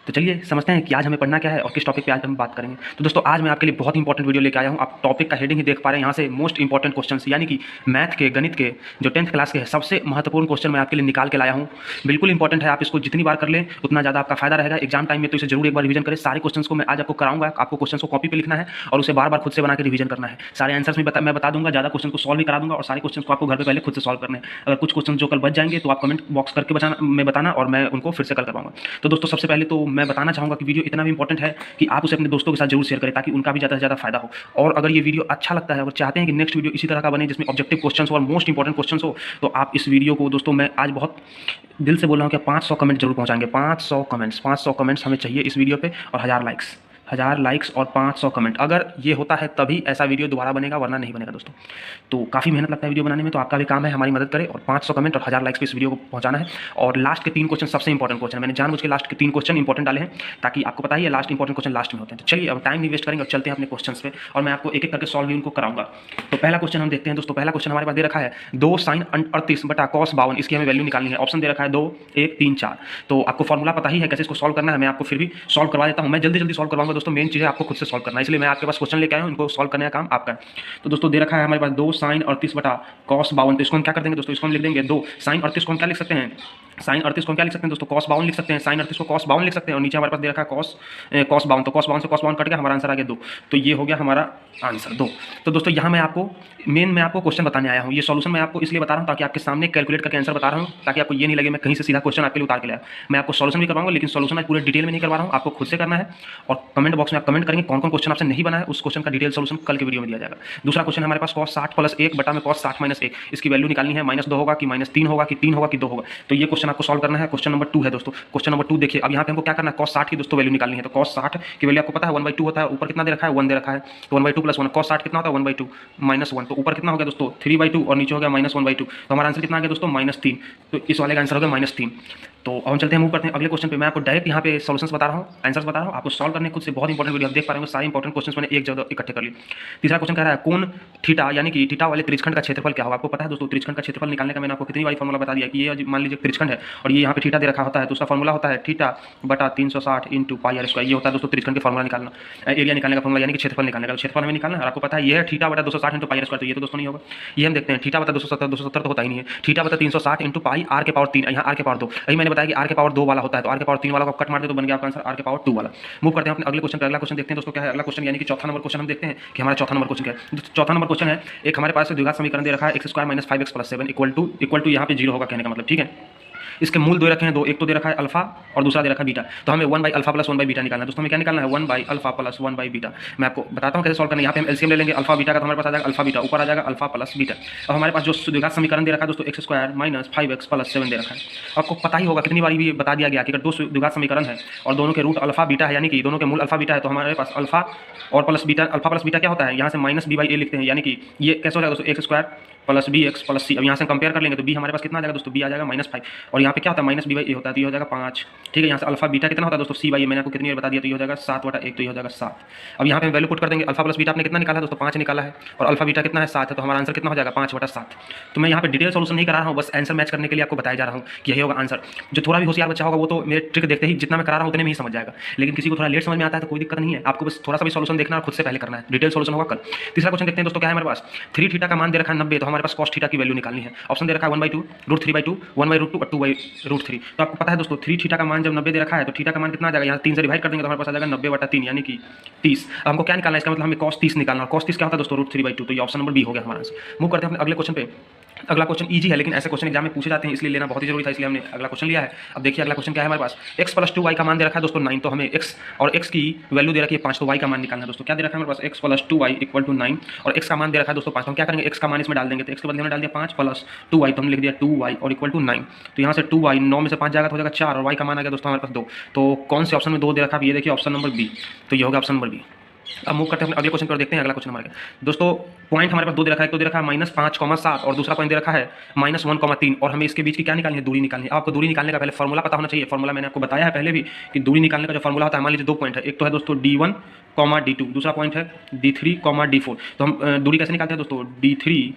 तो चलिए समझते हैं कि आज हमें पढ़ना क्या है और किस टॉपिक पे आज हम बात करेंगे। तो दोस्तों आज मैं आपके लिए बहुत इंपॉर्टेंट वीडियो लेकर आया हूँ। आप टॉपिक का हेडिंग ही देख पा रहे हैं, यहाँ से मोस्ट इंपॉर्टेंट क्वेश्चंस यानी कि मैथ के, गणित के, जो 10th क्लास के सबसे महत्वपूर्ण क्वेश्चन मैं आपके लिए निकाल के लाया हूँ। बिल्कुल इंपॉर्टेंट है, आप इसको जितनी बार कर लें उतना ज़्यादा आपका फायदा रहेगा। एग्जाम टाइम में तो इसे जरूर एक बार रिवीजन करें। सारे क्वेश्चन को मैं आज आपको कराऊंगा। आपको क्वेश्चन को कॉपी पे लिखना है और उसे बार बार खुद से बना के रिवीजन करना है। सारे आंसर्स मैं बता दूंगा, ज़्यादा क्वेश्चन को सॉल्व भी करा दूंगा और सारे क्वेश्चन को आपको घर पे पहले खुद से सॉल्व करने हैं। अगर कुछ क्वेश्चन जो कल बच जाएंगे तो आप कमेंट बॉक्स करके बताना और मैं उनको फिर से कल करवाऊंगा। तो दोस्तों सबसे पहले तो मैं बताना चाहूँगा कि वीडियो इतना भी इंपॉर्टेंट है कि आप उसे अपने दोस्तों के साथ जरूर शेयर करें ताकि उनका भी ज़्यादा से ज़्यादा फायदा हो। और अगर ये वीडियो अच्छा लगता है, अगर चाहते हैं कि नेक्स्ट वीडियो इसी तरह का बने जिसमें ऑब्जेक्टिव क्वेश्चन हो और मोस्ट इंपॉर्टेंट क्वेश्चन हो, तो आप इस वीडियो को दोस्तों मैं आज बहुत दिल से बोल रहा हूँ कि 500 कमेंट जरूर पहुँचाएंगे। 500 कमेंट्स हमें चाहिए इस वीडियो पर और 1000 लाइक्स और 500 कमेंट। अगर ये होता है तभी ऐसा वीडियो दोबारा बनेगा, वरना नहीं बनेगा दोस्तों। तो काफ़ी मेहनत लगता है वीडियो बनाने में, तो आपका भी काम है हमारी मदद करें और 500 कमेंट और 1000 लाइक्स पे इस वीडियो को पहुंचाना है। और लास्ट के 3 क्वेश्चन सबसे इंपॉर्टेंट क्वेश्चन, मैंने जानबूझ के लास्ट के 3 क्वेश्चन इंपॉर्टेंट डाले हैं ताकि आपको पता ही है लास्ट इंपॉर्टेंट क्वेश्चन लास्ट में होते हैं। तो चलिए अब टाइम नहीं वेस्ट करेंगे और चलते हैं अपने क्वेश्चन पे और मैं आपको एक एक करके सॉल्व भी उनको कराऊंगा। तो पहला क्वेश्चन हम देखते हैं दोस्तों। पहला क्वेश्चन हमारे पास दे रखा है 2 sin 38 बटा cos 52, इसकी हमें वैल्यू निकालनी है। ऑप्शन दे रखा है 2, 1, 3, 4। तो आपको फॉर्मूला पता ही है कैसे इसको सॉल्व करना है, मैं आपको फिर भी सॉल्व करवा देता हूँ। मैं जल्दी सॉल्व करवाऊंगा दोस्तों, मेन चीज़ है आपको खुद से सॉल्व करना है, इसलिए मैं आपके पास क्वेश्चन लेके आया हूँ, इनको सॉल्व करने का काम आपका है। तो दोस्तों दे रखा है हमारे पास 2 sin 38 बटा cos 52, तो इसको हम क्या कर देंगे दोस्तों, इसको हम लिख देंगे 2 sin 38 को हम क्या लिख सकते हैं, sin 38 को हम क्या लिख सकते हैं दोस्तों, cos 52 लिख सकते हैं। sin 38 को cos 52 लिख सकते हैं और नीचे हमारे पास दे रखा है cos 52, तो cos 52 से cos 52 कट गया, हमारा आंसर आ गया 2। तो ये हो गया हमारा आंसर 2। तो दोस्तों यहाँ मैं आपको क्वेश्चन बताने आया हूँ। ये सॉल्यूशन मैं आपको इसलिए बता रहा हूँ ताकि आपके सामने कैलकुलेट करके आंसर बता रहा हूँ, ताकि आपको ये नहीं लगे मैं कहीं से सीधा क्वेश्चन आपके लिए उतार के लाया। मैं आपको सॉल्यूशन भी करवाऊंगा, लेकिन सॉल्यूशन आज पूरे डिटेल में नहीं करवा रहा हूँ, आपको खुद से करना है। और कमेंट बॉक्स में आप कमेंट करेंगे कौन कौन क्वेश्चन आपसे नहीं बना है, उस क्वेश्चन का डिटेल सॉल्यूशन कल के वीडियो में दिया जाएगा। दूसरा क्वेश्चन हमारे पास cos 60 + 1 बटा में cos 60 - 1, इसकी वैल्यू निकालनी है। -2 होगा कि -3 होगा कि 3 होगा कि 2 होगा। तो ये क्वेश्चन आपको सॉल्व करना है। क्वेश्चन नंबर 2 है दोस्तों। क्वेश्चन नंबर 2 देखिए, अब यहाँ पे हमको क्या करना है, cos 60 की दोस्तों वैल्यू निकालनी है। तो cos 60 की वैल्यू आपको पता है 1/2 होता है। ऊपर कितना दे रखा है, 1 दे रखा है, तो 1/2 + 1, cos 60 कितना होता है 1/2 -1, तो ऊपर कितना हो गया दोस्तों 3/2 और नीचे हो गया -1/2। तो हमारा आंसर कितना आ गया दोस्तों -3। तो इस वाले का आंसर हो गया -3। तो अब हम चलते हैं, मूव करते हैं अगले क्वेश्चन पे। मैं आपको डायरेक्ट यहाँ पे सॉल्यूशंस बता रहा हूँ, आंसर्स बता रहा हूँ, आपको सॉल्व करने खुद से बहुत इंपॉर्टेंट वीडियो आप देख पा रहे हो। सारे इंपॉर्टेंट क्वेश्चंस मैंने एक जगह इकट्ठे कर लिए। तीसरा क्वेश्चन कह रहा है कोण थीटा यानी कि थीटा वाले त्रिज्यखंड का क्षेत्रफल क्या होगा। आपको पता है दोस्तों त्रिज्यखंड का क्षेत्रफल निकालने का मैंने आपको कितनी बार फॉर्मूला बता दिया कि ये मान लीजिए त्रिज्यखंड है और ये यहाँ पे थीटा दे रखा होता है, तो उसका फॉर्मूला होता है थीटा बटा 360 × πr²। ये होता है दोस्तों त्रिज्यखंड के फॉर्मूला निकालना, एरिया निकालने का फॉर्मूला यानी कि क्षेत्रफल निकालने का। क्षेत्रफल हमें निकालना है और आपको पता है ये है थीटा बटा 260 × πr²। तो ये तो दोस्तों नहीं होगा, ये हम देखते हैं थीटा बटा 270 तो होता ही नहीं है। थीटा बटा 360 × πr⁴, यहाँ r⁴ यही मैंने बताया कि r⁴ वाला होता है, तो r⁴ वाला को कट मार दे तो बन गया आपका आंसर r⁴ वाला। मूव करते हैं अपने अगले क्वेश्चन पे। अगला क्वेश्चन देखते हैं दोस्तों क्या है। अगला क्वेश्चन यानी कि चौथा नंबर क्वेश्चन हम देखते हैं कि हमारा चौथा नंबर क्वेश्चन क्या है। चौथा नंबर क्वेश्चन है, एक हमारे पास द्विघात समीकरण दे रखा है x² - 5x + 7 इक्वल टू यहाँ पे 0 होगा कहने का मतलब, ठीक है। इसके मूल दो रखे हैं, दो, एक तो दे रखा है अल्फा और दूसरा दे रखा है बीटा। तो हमें 1/α + 1/β निकालना है दोस्तों। हमें क्या निकालना है 1/α + 1/β। मैं आपको बताता हूँ कैसे सॉल्व करना है। यहाँ पे हम एलसीएम ले लेंगे अल्फा बीटा का, तो हमारे पास आ जाएगा अल्फा बीटा, ऊपर आ जाएगा अल्फा + बीटा। अब हमारे पास जो द्विघात समीकरण दे रखा है दोस्तों x² - 5x + 7 दे रखा है। आपको पता ही होगा कितनी बार भी बता दिया गया कि अगर दो द्विघात समीकरण है और दोनों के रूट अल्फा बीटा है यानी कि दोनों के मूल अल्फा बीटा है, तो हमारे पास अल्फा और plus beta, alpha plus beta क्या होता है, यहाँ से -b/a लिखते हैं, यानी कि ये कैसे हो जाएगा दोस्तों x² + bx + c। अब यहाँ से कंपेयर कर लेंगे तो b हमारे पास कितना आ जाएगा दोस्तों, b आ जाएगा -5 और यहाँ पे क्या होता है -b/a होता है, तो ये हो जाएगा 5, ठीक है। यहाँ से अल्फा बीटा कितना होता है दोस्तों c/a, मैंने आपको कितनी बार बता दिया, तो ये हो जाएगा 7/1, तो ये हो जाएगा 7। अब यहाँ पे वैल्यू पुट कर देंगे, अल्फा प्लस बीटा आपने कितना निकाला है दोस्तों 5 निकाला है और अल्फा बीटा कितना है 7 है, तो हमारा आंसर कितना हो जाएगा 5/7। तो मैं यहाँ पे डिटेल सोल्यूशन नहीं करा रहा हूँ, बस आंसर मैच करने के लिए आपको बताया जा रहा हूँ कि यही होगा आंसर। जो थोड़ा भी होशियार बच्चा होगा वो तो मेरे ट्रिक देखते ही जितना मैं करा रहा हूँ उतने में ही समझ जाएगा, लेकिन किसी को थोड़ा लेट समझ में आता है तो कोई दिक्कत नहीं है, आपको बस थोड़ा सा भी सोल्यूशन देखना और खुद से पहले करना है, डिटेल सोल्यूशन होगा कल। तीसरा क्वेश्चन देखते हैं दोस्तों क्या है हमारे पास, 3 थीटा का मान दे रखा है 90, तो हमारे पास cos थीटा की वैल्यू निकालनी है। ऑप्शन दे रखा है 1/2, √3/2, 1/√2 और 2/√3। तो आपको पता है दोस्तों 3 थीटा का मान जब 90 दे रखा है तो थीटा का मान कितना आ जाएगा, यहाँ 3 से डिवाइड कर देंगे तो हमारे पास आ जाएगा 90/3 यानी कि 30। अब हमको क्या निकालना है, इसका मतलब हमें cos 30 निकालना है। cos 30 क्या होता है दोस्तों √3/2, तो ये ऑप्शन नंबर बी हो गया हमारा आंसर। मूव करते हैं अपने अगले क्वेश्चन पे। अगला क्वेश्चन इजी है, लेकिन ऐसे क्वेश्चन एग्जाम में पूछे जाते हैं इसलिए लेना बहुत ही जरूरी था, इसलिए हमने अगला क्वेश्चन लिया है। अब देखिए अगला क्वेश्चन क्या है हमारे पास, x + 2y का मान दे रखा है दोस्तों 9, तो हमें x और x की वैल्यू दे रखी है 5, तो y का मान निकालना है दोस्तों। क्या दे रखा है हमारे पास, x + 2y = 9 और x का मान दे रखा है दोस्तों 5, तो हम क्या करेंगे x का मान इसमें डाल देंगे, तो x के बदले हमने डाल दिया 5 + 2y, तो हमने लिख दिया 2y और = 9। तो यहाँ से 2y 9 में से 5 जाएगा तो हो जाएगा 4 और y का मान आ गया दोस्तों हमारे पास 2। तो कौन से ऑप्शन में 2 दे रखा है, ये देखिए ऑप्शन नंबर बी, तो ये होगा ऑप्शन नंबर बी। अब मूव करते हैं अगले क्वेश्चन पर, देखते हैं अगला क्वेश्चन हमारे दोस्तों। पॉइंट हमारे पास 2 दे रखा है, एक तो दे रखा है -5,7 और दूसरा पॉइंट दे रखा है -1,3 और हमें इसके बीच की क्या निकालनी है, दूरी निकालनी है। आपको दूरी निकालने का पहले फॉर्मूला पता होना चाहिए। फॉर्मूला मैंने आपको बताया है पहले भी कि दूरी निकालने का जो फॉर्मूला होता है, मान लीजिए 2 पॉइंट है, एक तो है दोस्तों d1, d2, दूसरा पॉइंट है d3, d4। तो हम दूरी कैसे निकालते हैं दोस्तों, d3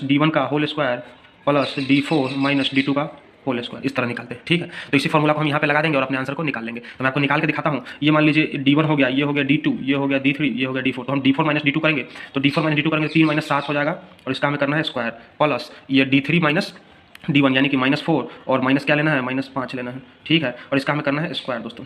- d1 का होल स्क्वायर + d4 - d2 का होल स्क्वायर, इस तरह निकालते हैं। ठीक है, तो इसी फॉर्मूला को हम यहाँ पे लगा देंगे और अपने आंसर को निकाल लेंगे। तो मैं आपको निकाल के दिखाता हूँ। ये मान लीजिए D1 हो गया, ये हो गया D2, ये हो गया D3, ये हो गया D4। तो हम D4 माइनस D2 करेंगे, तो D4 माइनस D2 करेंगे 3 माइनस 7 हो जाएगा, और इसका हमें करना है स्क्वायर, प्लस ये D3 माइनस D1 यानी कि -4, और माइनस क्या लेना है, -5 लेना है। ठीक है, और इसका हमें करना है स्क्वायर दोस्तों।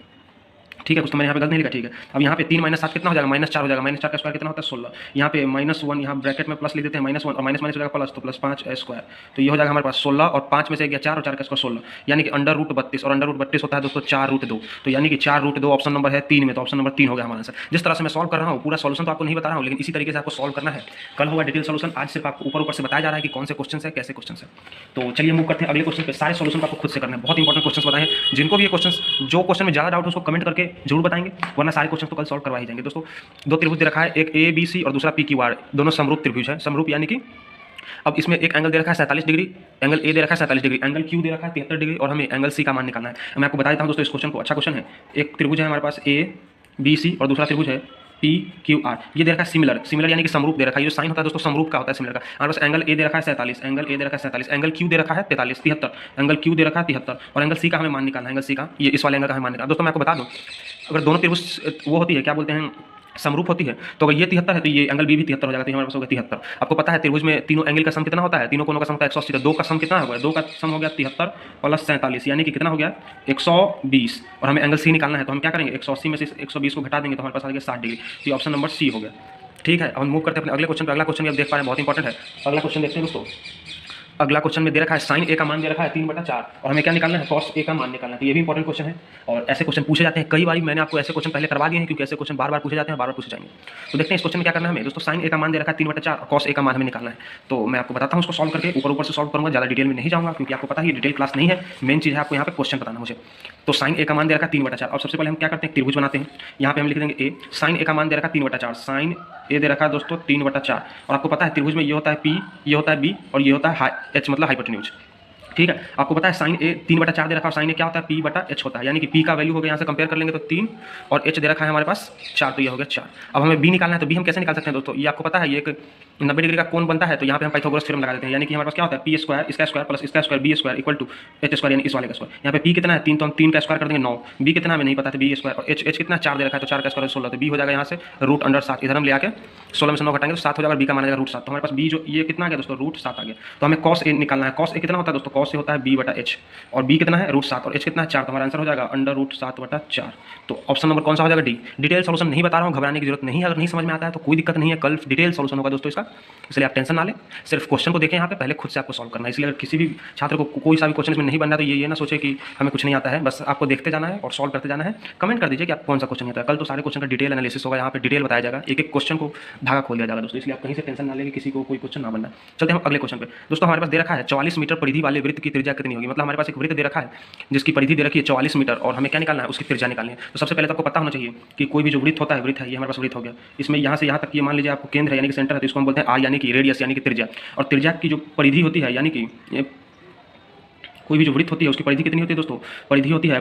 ठीक है, कुछ तो मैंने यहाँ पे गलत नहीं लिखा। ठीक है, अब यहाँ पे 3 माइनस 7 कितना हो जाएगा, -4 हो जाएगा। -4 का स्क्वायर कितना होता है 16। यहाँ पे -1 यहाँ ब्रैकेट में प्लस लिख देते हैं, -1 और माइनस माइनस हो जाएगा प्लस, तो +5 स्क्वायर। तो ये हो जाएगा हमारे पास 16, और 5 में से गया 4, और 4 का स्क्वायर 16, यानी कि √32, और √32 होता है दोस्तों 4√2। तो यानी कि 4√2 ऑप्शन नंबर है 3 में, तो ऑप्शन नंबर 3 हो गया हमारा आंसर। जिस तरह से मैं सॉल्व कर रहा हूँ, पूरा सॉल्यूशन तो आपको नहीं बता रहा हूँ, लेकिन इसी तरीके से आपको सॉल्व करना है। कल होगा डिटेल सॉल्यूशन, आज सिर्फ आपको ऊपर से बताया जा रहा है कि कौन से क्वेश्चन है, कैसे क्वेश्चन है। तो चलिए मूव करते हैं अगले क्वेश्चन पे। सारे सॉल्यूशन आपको खुद से करना है, बहुत इंपॉर्टेंट क्वेश्चन बताए हैं। जिनको भी ये क्वेश्चन, जो क्वेश्चन में ज़्यादा डाउट है उसको कमेंट करके जरूर बताएंगे, वरना सारे क्वेश्चन तो कल सॉल्व करवा ही जाएंगे। दोस्तों 2 त्रिभुज दे रखा है, एक ABC और दूसरा PQR, दोनों समरूप त्रिभुज है। समरूप यानी कि अब इसमें एक एंगल दे रखा है 47 डिग्री, एंगल ए दे रहा है 47 डिग्री, एंगल क्यू दे रखा है 73 डिग्री, और हमें एंगल सी का मान निकालना है। मैं आपको बता देता हूँ दोस्तों, इस क्वेश्चन को, अच्छा क्वेश्चन है। एक त्रिभुज है हमारे पास ABC और दूसरा त्रिभुज है PQR। ये दे रखा है सिमिलर, सिमिलर यानी कि समरूप दे रखा है। ये साइन होता है दोस्तों समरूप का होता है, सिमिलर का। हमारे पास एंगल ए दे रखा है 47, एंगल ए दे रखा है 47, एंगल क्यू दे रखा है 73, एंगल क्यू दे रखा है 73, और एंगल सी का हमें मान निकालना है। एंगल सी का, ये इस वाले एंगल का हमें मान निकालना। दोस्तों मैं आपको बता दूं, अगर दोनों त्रिभुज वो होती है, क्या बोलते हैं, समरूप होती है, तो अगर ये 73 है तो ये एंगल भी 73 हो जाएगा। तो हमारे पास होगा 73। आपको पता है त्रिभुज में तीनों एंगल का सम कितना होता है, तीनों कोनों का सम होता है 180। 2 का सम कितना हो गया, 2 का सम हो गया 73 प्लस 47, यानी कि कितना हो गया 120, और हमें एंगल सी निकालना है। तो हम क्या करेंगे, 180 में से 120 को घटा देंगे, तो हमारे पास आ गया 60 डिग्री। तो ये ऑप्शन नंबर सी हो गया। ठीक है, हम मूव करते हैं अपने अगले क्वेश्चन पर। अगला क्वेश्चन भी आप देख पा रहे हैं, बहुत इंपॉर्टेंट है। अगला क्वेश्चन देखते हैं दोस्तों। अगला क्वेश्चन में दे रखा है साइन ए का मान दे रखा है 3/4, और हमें क्या निकालना है, कॉस ए का मान निकालना है। तो ये भी इंपॉर्टेंट क्वेश्चन है, और ऐसे क्वेश्चन पूछे जाते हैं कई बार। मैंने आपको ऐसे क्वेश्चन पहले करवा दिए हैं, क्योंकि ऐसे क्वेश्चन बार बार पूछे जाते हैं, बार बार पूछे जाएंगे। तो देखते हैं इस क्वेश्चन में क्या करना है हमें। दोस्तों साइन ए का मान दे रखा है 3/4, और कॉस ए का मान हमें निकालना है। तो मैं आपको बताता हूँ उसको सॉल्व करके, ऊपर से सॉल्व करूँगा, ज़्यादा डिटेल में नहीं जाऊँगा, क्योंकि आपको पता है ये डिटेल क्लास नहीं है। मेन चीज़ है आपको यहाँ पे क्वेश्चन बताना मुझे। तो साइन ए का मान दे रखा है 3/4, और सबसे पहले हम क्या करते हैं, त्रिभुज बनाते हैं। यहाँ पे हम लिख देंगे ए, साइन ए का मान दे रखा है 3/4, साइन ए दे रखा है दोस्तों 3/4, और आपको पता है त्रिभुज में ये होता है P, ये होता है B, और ये होता है H मतलब हाइपोटेन्यूज। ठीक है, आपको पता है साइन ए 3/4 दे रखा है, साइन ए क्या होता है P/H होता है, यानी कि P का वैल्यू हो गया, यहाँ से कंपेयर कर लेंगे तो 3, और H दे रखा है हमारे पास 4, तो ये हो गया 4। अब हमें B निकालना है, तो B हम कैसे निकाल सकते हैं दोस्तों, ये आपको पता है, ये एक 90 डिग्री का कोण बनता है। तो यहाँ पे हम पाइथागोरस थ्योरम लगा देते हैं, यानी कि हमारे पास क्या होता है P स्क्वायर, इसका स्क्वायर प्लस इसका square, B square equal to H square, यानी इस वाले का स्क्वायर। यहाँ पे P कितना है 3, तो हम 3 का स्क्वायर कर देंगे 9, B कितना हमें नहीं पता था, B स्क्वायर, और H कितना 4 दे रखा है, तो 4 का स्क्वायर 16, तो B हो जाएगा यहाँ से √7। इधर हम ले आके 16 में से 9 घटाएंगे तो 7 हो जाएगा, B का मान आएगा √7। तो हमारे पास B जो ये कितना आ गया दोस्तों, √7 आ गया। तो हमें cos A निकालना है। cos A कितना होता है दोस्तों, cos A होता है B/H, और B कितना है √7, और H कितना है 4, तो हमारा आंसर हो जाएगा √7/4। तो ऑप्शन नंबर कौन सा हो जाएगा, डी। डिटेल सॉल्यूशन नहीं बता रहा हूँ, घबराने की जरूरत नहीं है। अगर नहीं समझ में आता है तो कोई दिक्कत नहीं है, कल डिटेल सॉल्यूशन होगा दोस्तों इसका, इसलिए आप टेंशन ना लें। सिर्फ क्वेश्चन को देखें यहाँ पे, पहले खुद से आपको सॉल्व करना है। इसलिए अगर किसी भी छात्र को कोई सा भी क्वेश्चन में नहीं बनना, तो ये ना सोचे कि हमें कुछ नहीं आता है, बस आपको देखते जाना है और सॉल्व करते जाना है। कमेंट कर दीजिए कि आप कौन सा क्वेश्चन आता है। कल तो सारे क्वेश्चन का डिटेल एनालिसिस होगा, यहाँ पे डिटेल बताया जाएगा, एक एक क्वेश्चन को धागा खोल दिया जाएगा दोस्तों। इसलिए आप कहीं से टेंशन ना लेंगे, किसी को कोई क्वेश्चन ना बनना। चलते हैं हम अगले क्वेश्चन पे। दोस्तों हमारे पास दे रखा है 44 मीटर परिधि वाले वृत्त की त्रिज्या कितनी होगी। मतलब हमारे पास एक वृत्त दे रखा है जिसकी परिधि दे रखी है 44 मीटर, और हमें क्या निकालना है, उसकी त्रिज्या निकालनी है। तो सबसे पहले तो आपको पता होना चाहिए कि कोई भी जो वृत्त होता है, वृत्त है, ये हमारे पास वृत्त हो गया। इसमें यहाँ से यहाँ तक ये मान लीजिए आपको केंद्र है, यानी कि सेंटर है, तो इसको हम बोलते हैं R, यानी कि रेडियस, यानी कि त्रिज्या। और त्रिज्या की जो परिधि होती है, यानी कि कोई भी जो वृत्त होती है उसकी परिधि कितनी होती है दोस्तों, परिधि होती है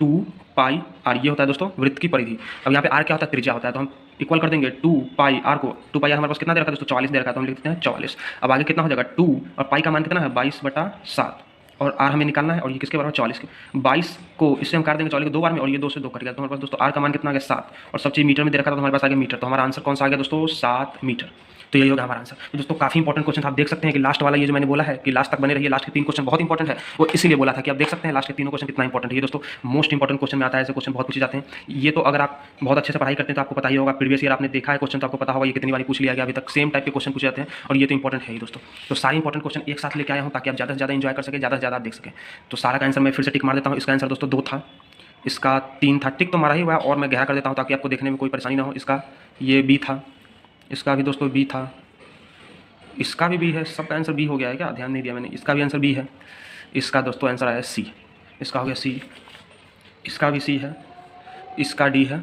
2πr, ये होता है दोस्तों वृत्त की परिधि। अब यहाँ पे r क्या होता है, त्रिज्या होता है, तो हम इक्वल कर देंगे 2πr को। 2πr हमारे पास कितना दे रखा है दोस्तों, 44 दे रखा है, तो हम लिख देते हैं 44। अब आगे कितना हो जाएगा 2, और पाई का मान कितना है 22/7, और r हमें निकालना है, और ये किसके बराबर 44 के। 22 को इससे हम काट देंगे 44 को 2 बार में, और ये 2 से 2 कट गया, तो हमारे पास दोस्तों r का मान कितना आ गया 7, और सब चीज़ मीटर में दे रखा था, तो हमारे पास आ गया मीटर। तो हमारा आंसर कौन सा आ गया दोस्तों, 7 मीटर। तो यही होगा हमारा आंसर। तो दोस्तों काफी इंपॉर्टेंट क्वेश्चन आप देख सकते हैं कि लास्ट वाला ये जो मैंने बोला है कि लास्ट तक बने रहिए, लास्ट के 3 क्वेश्चन बहुत इंपॉर्टेंट है, वो इसीलिए बोला था कि आप देख सकते हैं लास्ट के तीनों क्वेश्चन कितना इंपॉर्टेंट है। ये दोस्तों मोस्ट इंपॉर्टेंट क्वेश्चन में आता है, ऐसे क्वेश्चन बहुत पूछे जाते हैं। ये तो अगर आप बहुत अच्छे से पढ़ाई करते हैं तो आपको पता ही होगा, प्रीवियस ईयर आपने देखा है क्वेश्चन, तो आपको पता होगा ये कितनी बार पूछ लिया गया, अभी तक सेम टाइप के क्वेश्चन पूछे जाते हैं, और ये तो इंपॉर्टेंट है ही दोस्तों। तो सारे इंपॉर्टेंट क्वेश्चन एक साथ लेके आया हूँ ताकि आप ज़्यादा से ज़्यादा इंजॉय कर सके, ज़्यादा से ज़्यादा आप देख सकें। तो सारा का आंसर मैं फिर से टिक मार देता हूँ। इसका आंसर दोस्तों 2 था, इसका 3 था, टिक तो मारा ही हुआ है, और मैं गहरा कर देता हूँ ताकि आपको देखने में कोई परेशानी ना हो। इसका ये B था, इसका भी दोस्तों B था, इसका भी B है, सबका आंसर B हो गया है क्या, ध्यान नहीं दिया मैंने। इसका भी आंसर B है, इसका दोस्तों आंसर आया C, इसका हो गया C, इसका भी C है, इसका D है,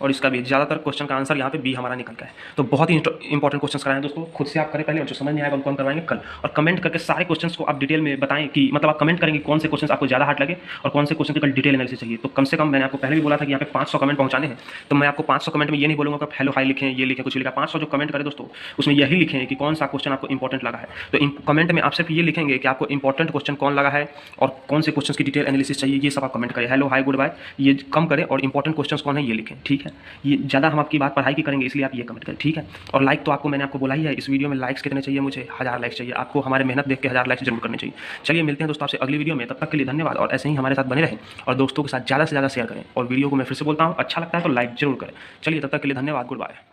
और इसका भी ज़्यादातर क्वेश्चन का आंसर यहाँ पे बी हमारा निकल गया है। तो बहुत ही इंपॉर्टेंट क्वेश्चन कराए हैं दोस्तों, खुद से आप करें पहले, और जो समझ नहीं आएगा उनको हम करवाएंगे कल। और कमेंट करके सारे क्वेश्चन को आप डिटेल में बताएं कि मतलब आप कमेंट करेंगे कौन से क्वेश्चन आपको ज़्यादा हार्ड लगे और कौन से क्वेश्चन की कल डिटेल एनालिसिस चाहिए। तो कम से कम मैंने आपको पहले भी बोला था कि यहाँ पे 500 कमेंट पहुँचाने हैं, तो मैं आपको 500 कमेंट में ये नहीं बोलूँगा कि आप हेलो हाई लिखें, ये लिखें, कुछ लिखा। 500 जो कमेंट करें दोस्तों उसमें यही लिखें कि कौन सा क्वेश्चन आपको इंपॉर्टेंट लगा है। तो कमेंट में आप सिर्फ ये लिखेंगे कि आपको इंपॉर्टेंट क्वेश्चन कौन लगा है और कौन से क्वेश्चन की डिटेल एनालिसिस चाहिए, ये सब आप कमेंट करें। हेलो हाई गुड बाय ये कम करें और इंपॉर्टेंट क्वेश्चन कौन है ये लिखें, ठीक है। ये ज़्यादा हम आपकी बात पढ़ाई की करेंगे, इसलिए आप ये कमेंट करें, ठीक है। और लाइक तो आपको मैंने आपको बोला ही है, इस वीडियो में लाइक्स कितने चाहिए मुझे, 1000 लाइक्स चाहिए आपको, हमारे मेहनत देख के 1000 लाइक्स जरूर करने चाहिए। चलिए मिलते हैं दोस्तों आपसे अगली वीडियो में, तब तक के लिए धन्यवाद। और ऐसे ही हमारे साथ बने रहें और दोस्तों के साथ ज़्यादा से ज़्यादा शेयर करें। और वीडियो को मैं फिर से बोलता हूँ, अच्छा लगता है तो लाइक जरूर करें। चलिए तब तक के लिए धन्यवाद, गुड बाय।